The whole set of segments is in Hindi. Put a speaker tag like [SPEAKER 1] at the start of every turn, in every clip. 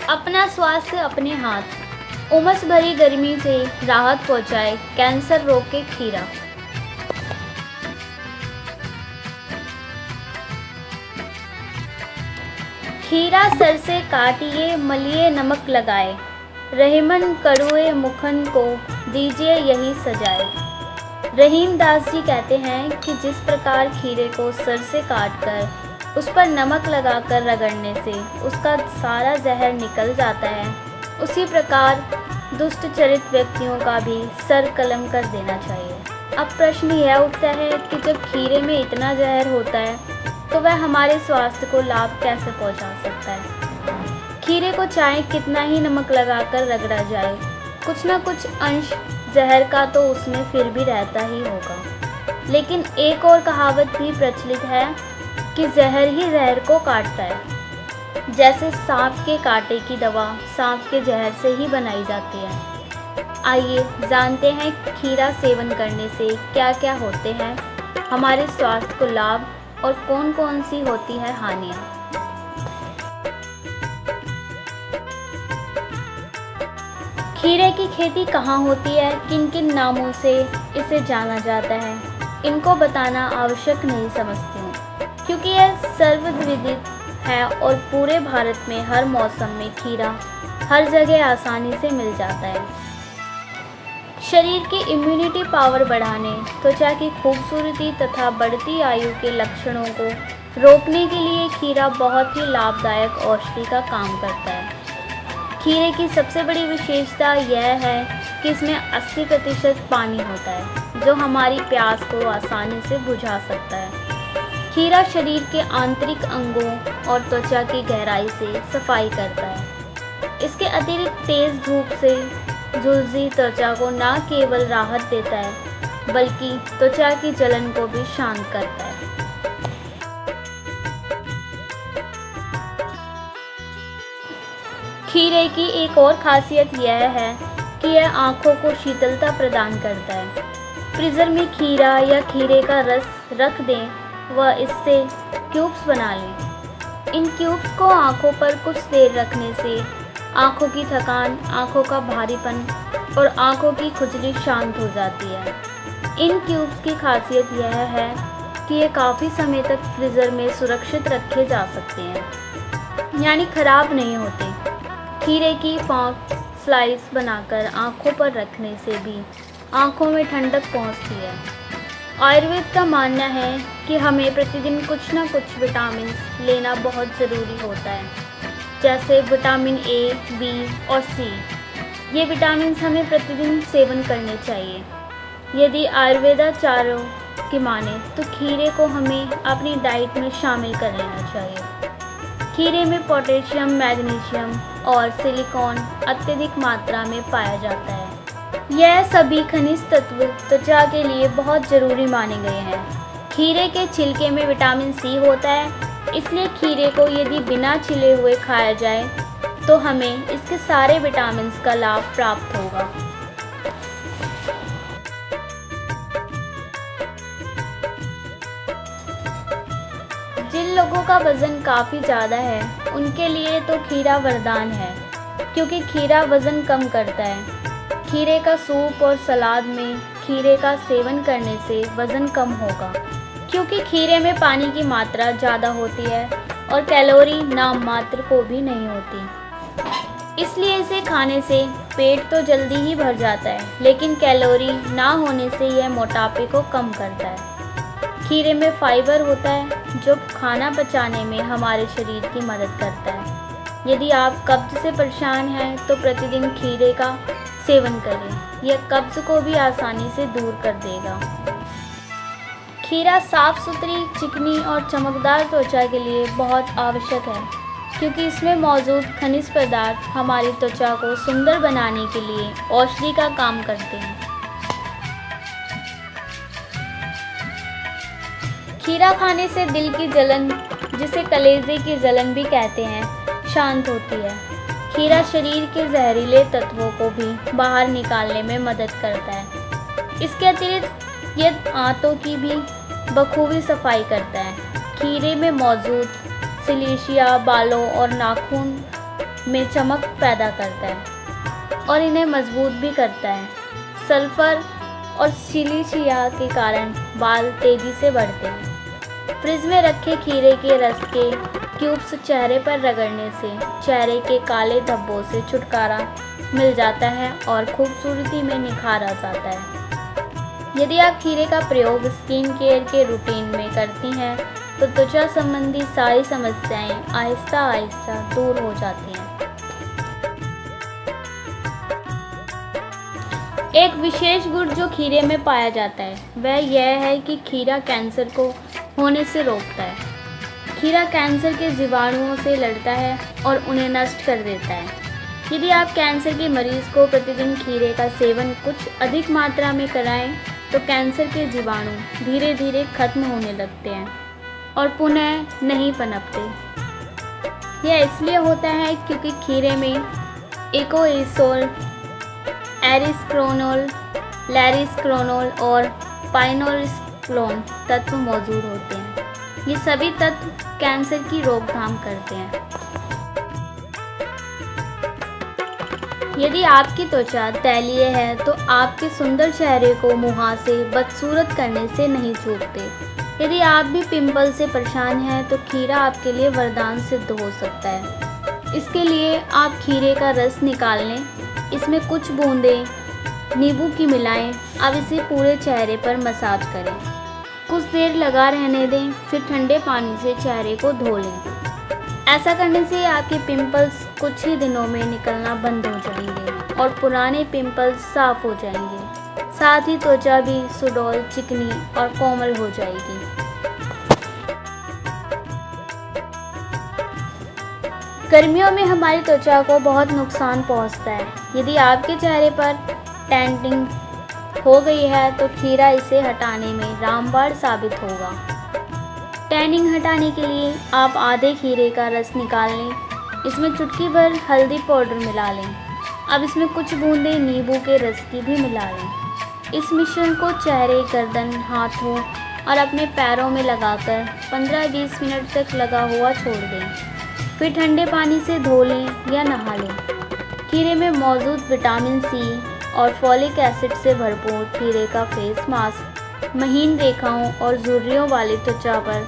[SPEAKER 1] अपना स्वास्थ्य अपने हाथ। उमस भरी गर्मी से राहत पहुंचाए कैंसर रोग के खीरा। खीरा सर से काटिए, मलिए नमक लगाए, रहीमन कड़ुए मुखन को दीजिए यही सजाए। रहीम दास जी कहते हैं कि जिस प्रकार खीरे को सर से काटकर उस पर नमक लगाकर रगड़ने से उसका सारा जहर निकल जाता है, उसी प्रकार दुष्ट चरित व्यक्तियों का भी सर कलम कर देना चाहिए। अब प्रश्न यह उठता है कि जब खीरे में इतना जहर होता है तो वह हमारे स्वास्थ्य को लाभ कैसे पहुंचा सकता है। खीरे को चाहे कितना ही नमक लगाकर रगड़ा जाए, कुछ न कुछ अंश जहर का तो उसमें फिर भी रहता ही होगा। लेकिन एक और कहावत भी प्रचलित है कि जहर ही जहर को काटता है। जैसे सांप के कांटे की दवा सांप के जहर से ही बनाई जाती है। आइए जानते हैं खीरा सेवन करने से क्या क्या होते हैं हमारे स्वास्थ्य को लाभ और कौन कौन सी होती है हानियाँ। खीरे की खेती कहाँ होती है, किन किन नामों से इसे जाना जाता है, इनको बताना आवश्यक नहीं समझती हूँ, क्योंकि यह सर्वविदित है और पूरे भारत में हर मौसम में खीरा हर जगह आसानी से मिल जाता है। शरीर की इम्यूनिटी पावर बढ़ाने, त्वचा की खूबसूरती तथा बढ़ती आयु के लक्षणों को रोकने के लिए खीरा बहुत ही लाभदायक औषधि का काम करता है। खीरे की सबसे बड़ी विशेषता यह है कि इसमें 80% पानी होता है, जो हमारी प्यास को आसानी से बुझा सकता है। खीरा शरीर के आंतरिक अंगों और त्वचा की गहराई से सफाई करता है। इसके अतिरिक्त तेज धूप से झुलसी त्वचा को न केवल राहत देता है, बल्कि त्वचा की जलन को भी शांत करता है। खीरे की एक और खासियत यह है कि यह आँखों को शीतलता प्रदान करता है। फ्रीजर में खीरा या खीरे का रस रख दें व इससे क्यूब्स बना लें। इन क्यूब्स को आँखों पर कुछ देर रखने से आँखों की थकान, आँखों का भारीपन और आँखों की खुजली शांत हो जाती है। इन क्यूब्स की खासियत यह है कि ये काफ़ी समय तक फ्रीज़र में सुरक्षित रखे जा सकते हैं, यानी ख़राब नहीं होते। खीरे की फाँक स्लाइस बनाकर आँखों पर रखने से भी आँखों में ठंडक पहुँचती है। आयुर्वेद का मानना है कि हमें प्रतिदिन कुछ न कुछ विटामिन लेना बहुत ज़रूरी होता है, जैसे विटामिन ए, बी और सी। ये विटामिन हमें प्रतिदिन सेवन करने चाहिए। यदि आयुर्वेदाचार्यों की माने तो खीरे को हमें अपनी डाइट में शामिल कर लेना चाहिए। खीरे में पोटेशियम, मैग्नीशियम और सिलिकॉन अत्यधिक मात्रा में पाया जाता है। यह सभी खनिज तत्व त्वचा के लिए बहुत ज़रूरी माने गए हैं। खीरे के छिलके में विटामिन सी होता है, इसलिए खीरे को यदि बिना छिले हुए खाया जाए तो हमें इसके सारे विटामिन का लाभ प्राप्त होगा। जिन लोगों का वज़न काफ़ी ज़्यादा है उनके लिए तो खीरा वरदान है, क्योंकि खीरा वज़न कम करता है। खीरे का सूप और सलाद में खीरे का सेवन करने से वज़न कम होगा, क्योंकि खीरे में पानी की मात्रा ज़्यादा होती है और कैलोरी नाम मात्र को भी नहीं होती। इसलिए इसे खाने से पेट तो जल्दी ही भर जाता है, लेकिन कैलोरी ना होने से यह मोटापे को कम करता है। खीरे में फाइबर होता है जो खाना पचाने में हमारे शरीर की मदद करता है। यदि आप कब्ज से परेशान हैं तो प्रतिदिन खीरे का सेवन करें, यह कब्ज को भी आसानी से दूर कर देगा। खीरा साफ सुथरी, चिकनी और चमकदार त्वचा के लिए बहुत आवश्यक है, क्योंकि इसमें मौजूद खनिज पदार्थ हमारी त्वचा को सुंदर बनाने के लिए औषधि का काम करते हैं। खीरा खाने से दिल की जलन, जिसे कलेजे की जलन भी कहते हैं, शांत होती है। खीरा शरीर के जहरीले तत्वों को भी बाहर निकालने में मदद करता है। इसके अतिरिक्त यह आंतों की भी बखूबी सफाई करता है। खीरे में मौजूद सिलिशिया बालों और नाखून में चमक पैदा करता है और इन्हें मजबूत भी करता है। सल्फर और सिलिशिया के कारण बाल तेजी से बढ़ते हैं। फ्रिज में रखे खीरे के रस के क्यूब्स चेहरे पर रगड़ने से चेहरे के काले धब्बों से छुटकारा मिल जाता है और खूबसूरती में निखार आ जाता है। यदि आप खीरे का प्रयोग स्किन केयर के रूटीन में करती हैं तो त्वचा संबंधी सारी समस्याएं आहिस्ता आहिस्ता दूर हो जाती हैं। एक विशेष गुण जो खीरे में पाया जाता है वह यह है कि खीरा कैंसर को होने से रोकता है। खीरा कैंसर के जीवाणुओं से लड़ता है और उन्हें नष्ट कर देता है। यदि आप कैंसर के मरीज को प्रतिदिन खीरे का सेवन कुछ अधिक मात्रा में कराएं तो कैंसर के जीवाणु धीरे धीरे खत्म होने लगते हैं और पुनः नहीं पनपते। यह इसलिए होता है क्योंकि खीरे में इकोइसोल, एरिस्क्रोनोल, लैरिस्क्रोनोल और पाइनोलिस्क्लोन तत्व मौजूद होते हैं। ये सभी तत्व कैंसर की रोकथाम करते हैं। यदि आपकी त्वचा तैलीय है तो आपके सुंदर चेहरे को मुहासे बदसूरत करने से नहीं चूकते। यदि आप भी पिंपल से परेशान हैं तो खीरा आपके लिए वरदान सिद्ध हो सकता है। इसके लिए आप खीरे का रस निकाल लें, इसमें कुछ बूंदें नींबू की मिलाएं, अब इसे पूरे चेहरे पर मसाज करें। कुछ देर लगा रहने दें, फिर ठंडे पानी से चेहरे को धो लें। ऐसा करने से आपके पिंपल्स कुछ ही दिनों में निकलना बंद हो जाएंगे और पुराने पिंपल्स साफ हो जाएंगे। साथ ही त्वचा भी सुडौल, चिकनी और कोमल हो जाएगी। गर्मियों में हमारी त्वचा को बहुत नुकसान पहुंचता है। यदि आपके चेहरे पर टैनिंग हो गई है तो खीरा इसे हटाने में रामबाण साबित होगा। टैनिंग हटाने के लिए आप आधे खीरे का रस निकाल लें, इसमें चुटकी भर हल्दी पाउडर मिला लें। अब इसमें कुछ बूंदें नींबू के रस की भी मिला लें। इस मिश्रण को चेहरे, गर्दन, हाथों और अपने पैरों में लगाकर 15-20 मिनट तक लगा हुआ छोड़ दें। फिर ठंडे पानी से धो लें या नहा लें। खीरे में मौजूद विटामिन सी और फॉलिक एसिड से भरपूर खीरे का फेस मास्क महीन रेखाओं और झुर्रियों वाली त्वचा पर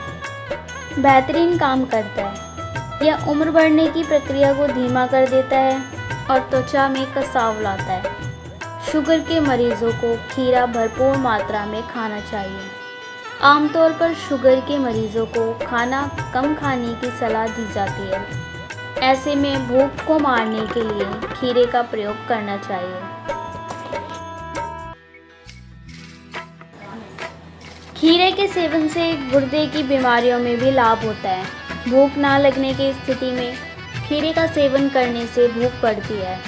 [SPEAKER 1] बेहतरीन काम करता है। यह उम्र बढ़ने की प्रक्रिया को धीमा कर देता है और त्वचा में कसाव लाता है। शुगर के मरीजों को खीरा भरपूर मात्रा में खाना चाहिए। आमतौर पर शुगर के मरीजों को खाना कम खाने की सलाह दी जाती है। ऐसे में भूख को मारने के लिए खीरे का प्रयोग करना चाहिए। खीरे के सेवन से गुर्दे की बीमारियों में भी लाभ होता है। भूख ना लगने की स्थिति में खीरे का सेवन करने से भूख बढ़ती है।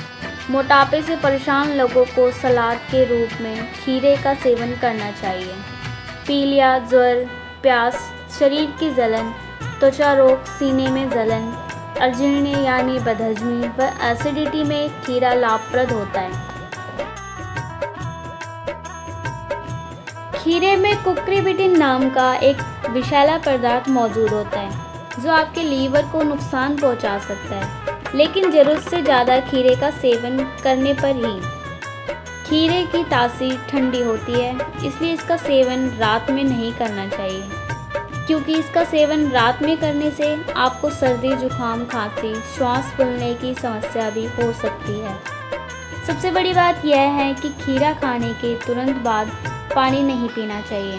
[SPEAKER 1] मोटापे से परेशान लोगों को सलाद के रूप में खीरे का सेवन करना चाहिए। पीलिया, ज्वर, प्यास, शरीर की जलन, त्वचा रोग, सीने में जलन, अजीर्ण यानी बदहजमी व एसिडिटी में खीरा लाभप्रद होता है। खीरे में कुक्रीबिटिन नाम का एक विषैला पदार्थ मौजूद होता है जो आपके लीवर को नुकसान पहुंचा सकता है, लेकिन ज़रूरत से ज़्यादा खीरे का सेवन करने पर ही। खीरे की तासीर ठंडी होती है, इसलिए इसका सेवन रात में नहीं करना चाहिए, क्योंकि इसका सेवन रात में करने से आपको सर्दी, जुकाम, खांसी, श्वास फूलने की समस्या भी हो सकती है। सबसे बड़ी बात यह है कि खीरा खाने के तुरंत बाद पानी नहीं पीना चाहिए।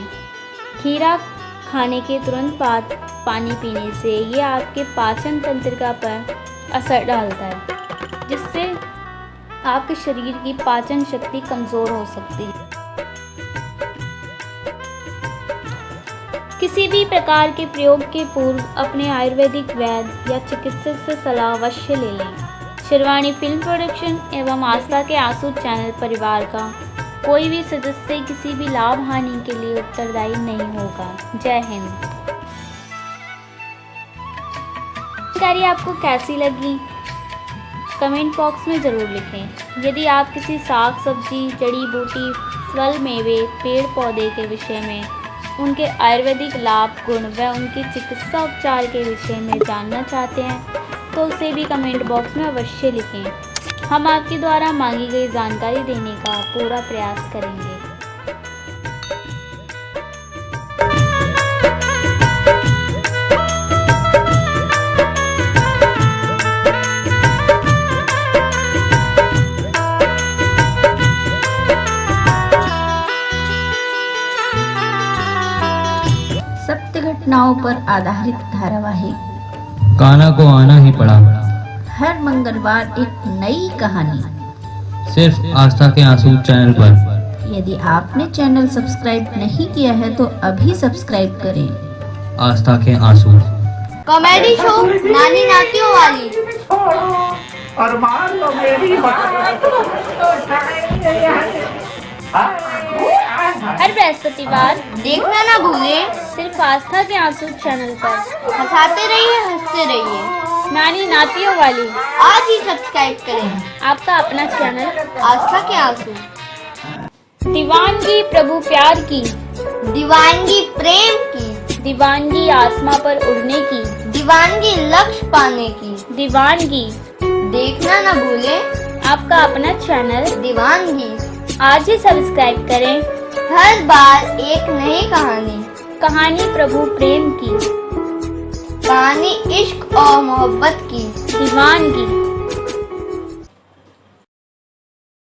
[SPEAKER 1] खीरा खाने के तुरंत बाद पानी पीने से ये आपके पाचन तंत्रिका पर असर डालता है, जिससे आपके शरीर की पाचन शक्ति कमज़ोर हो सकती है। किसी भी प्रकार के प्रयोग के पूर्व अपने आयुर्वेदिक वैद्य या चिकित्सक से सलाह अवश्य ले लें। शिरवाणी फिल्म प्रोडक्शन एवं आस्था के आंसू चैनल परिवार का कोई भी सदस्य किसी भी लाभ हानि के लिए उत्तरदायी नहीं होगा। जय हिंद। जानकारी आपको कैसी लगी कमेंट बॉक्स में ज़रूर लिखें। यदि आप किसी साग सब्जी, जड़ी बूटी, फल, मेवे, पेड़ पौधे के विषय में, उनके आयुर्वेदिक लाभ, गुण व उनकी चिकित्सा उपचार के विषय में जानना चाहते हैं तो उसे भी कमेंट बॉक्स में अवश्य लिखें। हम आपके द्वारा मांगी गई जानकारी देने का पूरा प्रयास करेंगे।
[SPEAKER 2] सत्य घटनाओं पर आधारित धारावाहिक
[SPEAKER 3] कान्हा को आना ही पड़ा।
[SPEAKER 2] हर मंगलवार एक नई कहानी
[SPEAKER 3] सिर्फ आस्था के आंसू चैनल पर।
[SPEAKER 2] यदि आपने चैनल सब्सक्राइब नहीं किया है तो अभी सब्सक्राइब करें।
[SPEAKER 3] आस्था के आंसू
[SPEAKER 4] कॉमेडी शो नानी नातियों वाली।
[SPEAKER 5] और मान लो मेरी
[SPEAKER 1] हर बृहस्पतिवार
[SPEAKER 4] देखना ना भूले,
[SPEAKER 1] सिर्फ आस्था के आंसू चैनल पर।
[SPEAKER 4] हंसाते रहिए, हंसते रहिए।
[SPEAKER 1] नानी नातियों वाली
[SPEAKER 4] आज ही सब्सक्राइब करें।
[SPEAKER 1] आपका अपना चैनल
[SPEAKER 4] आस्था के आंसू।
[SPEAKER 1] दीवानगी प्रभु प्यार की,
[SPEAKER 4] दीवानगी प्रेम की,
[SPEAKER 1] दीवानगी आसमां पर उड़ने की,
[SPEAKER 4] दीवानगी लक्ष्य पाने की।
[SPEAKER 1] दीवानगी
[SPEAKER 4] देखना ना भूले,
[SPEAKER 1] आपका अपना चैनल
[SPEAKER 4] दीवानगी।
[SPEAKER 1] आज ही सब्सक्राइब करें।
[SPEAKER 4] हर बार एक नई कहानी,
[SPEAKER 1] कहानी प्रभु प्रेम की,
[SPEAKER 4] कहानी इश्क और मोहब्बत की।
[SPEAKER 1] दीवानगी